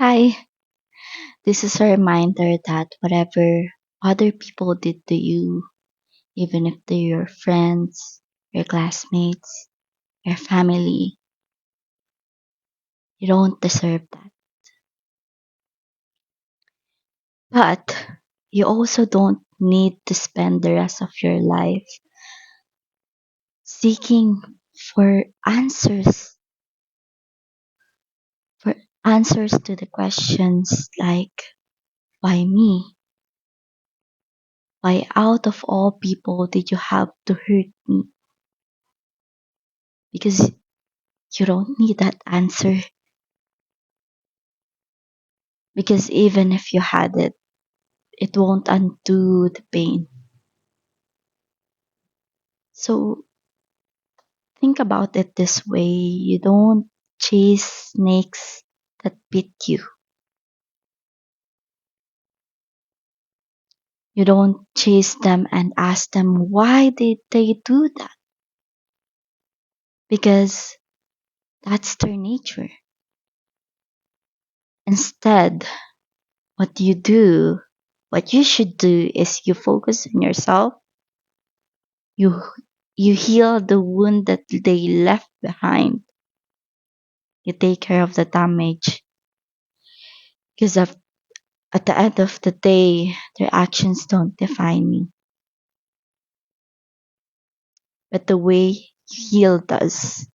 Hi, this is a reminder that whatever other people did to you, even if they're your friends, your classmates, your family, you don't deserve that. But you also don't need to spend the rest of your life seeking for answers, for answers to the questions like, why me? Why out of all people did you have to hurt me? Because you don't need that answer. Because even if you had it, it won't undo the pain. So think about it this way: you don't chase snakes that bit you, you don't chase them and ask them why did they do that, because that's their nature. Instead, what you do, what you should do is you focus on yourself, you you heal the wound that they left behind, you take care of the damage, because at the end of the day, their actions don't define me, but the way you heal does.